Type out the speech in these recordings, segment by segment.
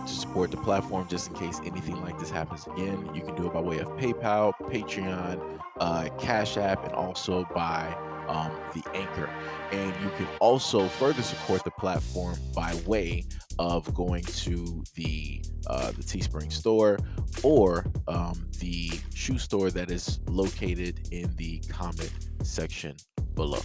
to support the platform just in case anything like this happens again, you can do it by way of PayPal, Patreon, Cash App, and also by the Anchor. And you can also further support the platform by way of going to the Teespring store or the shoe store that is located in the comment section below.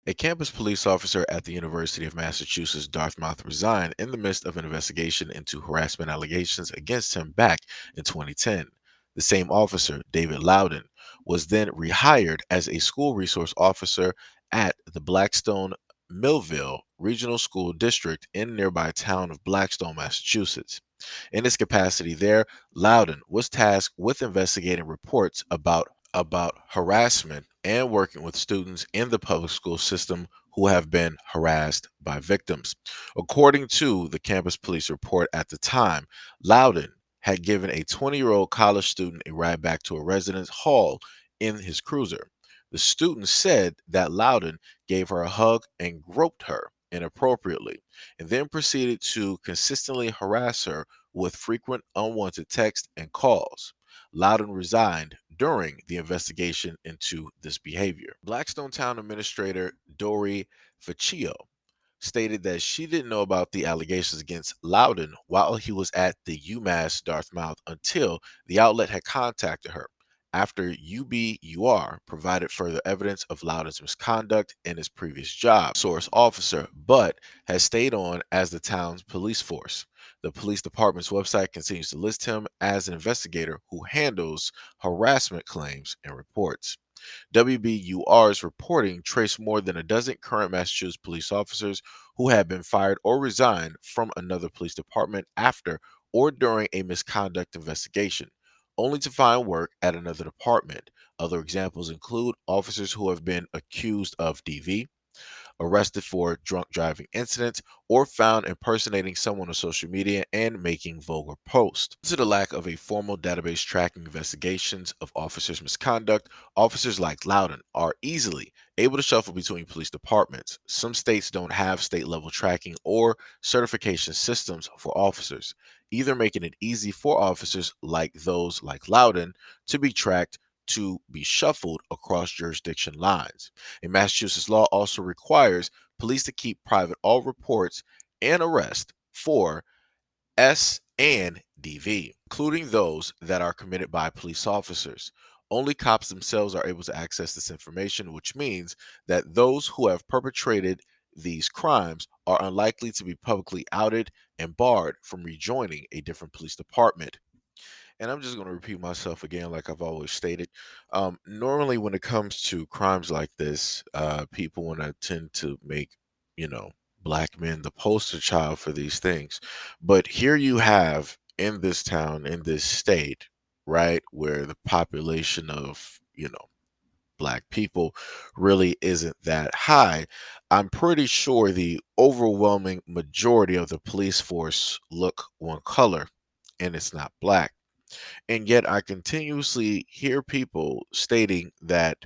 A campus police officer at the University of Massachusetts Dartmouth resigned in the midst of an investigation into harassment allegations against him back in 2010. The same officer, David Loudon, was then rehired as a school resource officer at the Blackstone Millville Regional School District in nearby town of Blackstone, Massachusetts. In his capacity there, Loudon was tasked with investigating reports about harassment and working with students in the public school system who have been harassed by victims. According to the campus police report at the time, Loudon had given a 20-year-old college student a ride back to a residence hall in his cruiser. The student said that Loudon gave her a hug and groped her inappropriately, and then proceeded to consistently harass her with frequent unwanted texts and calls. Loudon resigned during the investigation into this behavior. Blackstone Town Administrator Dory Faccio stated that she didn't know about the allegations against Loudon while he was at the UMass Dartmouth until the outlet had contacted her after UBUR provided further evidence of Loudon's misconduct in his previous job, source officer, but has stayed on as the town's police force. The police department's website continues to list him as an investigator who handles harassment claims and reports. WBUR's reporting traced more than a dozen current Massachusetts police officers who had been fired or resigned from another police department after or during a misconduct investigation, only to find work at another department. Other examples include officers who have been accused of DV, arrested for drunk driving incidents, or found impersonating someone on social media and making vulgar posts. Due to the lack of a formal database tracking investigations of officers' misconduct, officers like Loudon are easily able to shuffle between police departments. Some states don't have state level tracking or certification systems for officers, either making it easy for officers like those like Loudon to be tracked to be shuffled across jurisdiction lines. And Massachusetts law also requires police to keep private all reports and arrests for S and DV, including those that are committed by police officers. Only cops themselves are able to access this information, which means that those who have perpetrated these crimes are unlikely to be publicly outed and barred from rejoining a different police department. And I'm just going to repeat myself again, like I've always stated. Normally, when it comes to crimes like this, people want to tend to make, you know, black men the poster child for these things. But here you have in this town, in this state, right, where the population of, black people really isn't that high. I'm pretty sure the overwhelming majority of the police force look one color, and it's not black. And yet I continuously hear people stating that,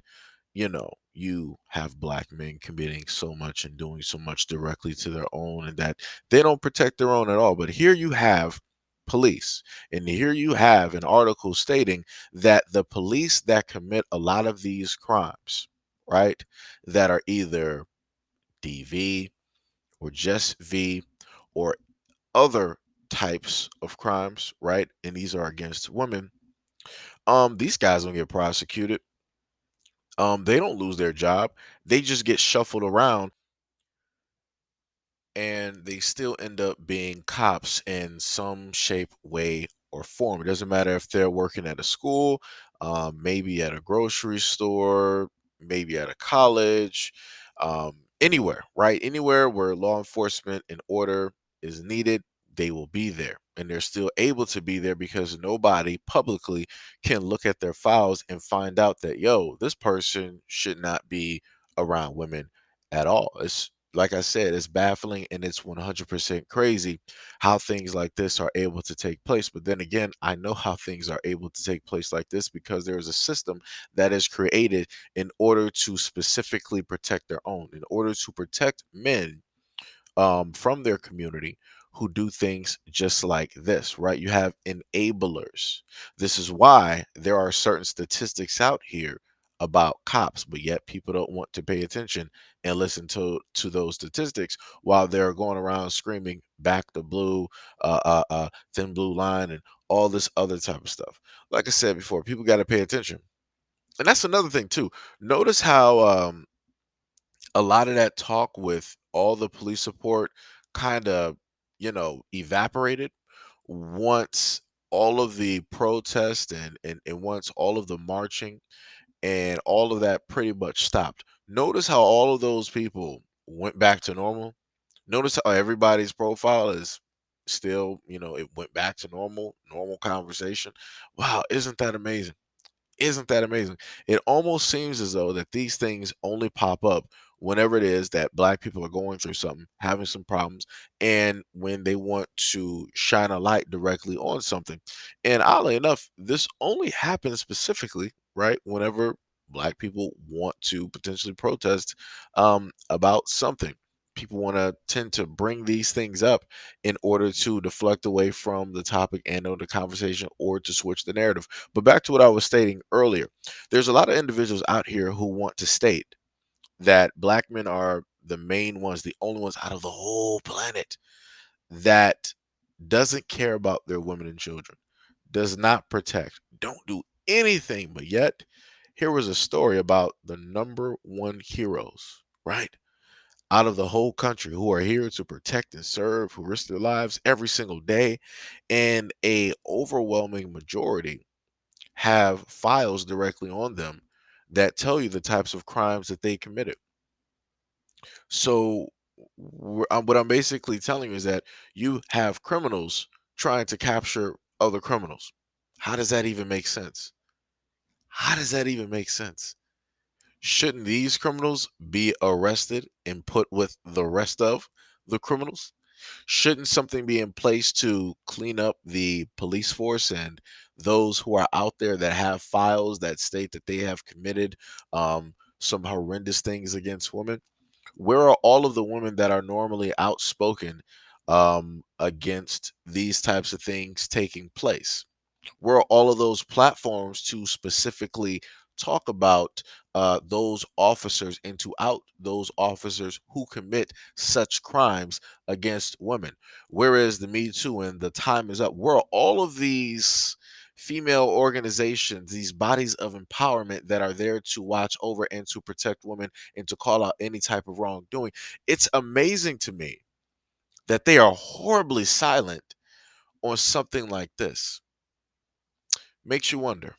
you have black men committing so much and doing so much directly to their own, and that they don't protect their own at all. But here you have police, and here you have an article stating that the police that commit a lot of these crimes, right, that are either DV or just V or other types of crimes, right, and these are against women, these guys don't get prosecuted. They don't lose their job. They just get shuffled around, and they still end up being cops in some shape, way, or form. It doesn't matter if they're working at a school, maybe at a grocery store, maybe at a college, anywhere, right? Anywhere where law enforcement and order is needed, they will be there. And they're still able to be there because nobody publicly can look at their files and find out that, yo, this person should not be around women at all. Like I said, it's baffling and it's 100% crazy how things like this are able to take place. But then again, I know how things are able to take place like this because there is a system that is created in order to specifically protect their own, in order to protect men from their community who do things just like this, right? You have enablers. This is why there are certain statistics out here about cops, but yet people don't want to pay attention and listen to those statistics while they're going around screaming "back the blue," "thin blue line," and all this other type of stuff. Like I said before, people got to pay attention, and that's another thing too. Notice how a lot of that talk with all the police support kind of, evaporated once all of the protest and once all of the marching and all of that pretty much stopped. Notice how all of those people went back to normal. Notice how everybody's profile is still, it went back to normal conversation. Wow, isn't that amazing? Isn't that amazing? It almost seems as though that these things only pop up whenever it is that black people are going through something, having some problems, and when they want to shine a light directly on something. And oddly enough, this only happens specifically, right, whenever black people want to potentially protest about something. People want to tend to bring these things up in order to deflect away from the topic and or the conversation or to switch the narrative. But back to what I was stating earlier, there's a lot of individuals out here who want to state that black men are the main ones, the only ones out of the whole planet that doesn't care about their women and children, does not protect, don't do anything. But yet, here was a story about the number one heroes, right? Out of the whole country who are here to protect and serve, who risk their lives every single day, and a overwhelming majority have files directly on them that tell you the types of crimes that they committed. So, what I'm basically telling you is that you have criminals trying to capture other criminals. How does that even make sense? How does that even make sense? Shouldn't these criminals be arrested and put with the rest of the criminals? Shouldn't something be in place to clean up the police force and those who are out there that have files that state that they have committed some horrendous things against women? Where are all of the women that are normally outspoken against these types of things taking place? Were all of those platforms to specifically talk about those officers and to out those officers who commit such crimes against women. Whereas the Me Too and the Time Is Up, were all of these female organizations, these bodies of empowerment that are there to watch over and to protect women and to call out any type of wrongdoing. It's amazing to me that they are horribly silent on something like this. Makes you wonder.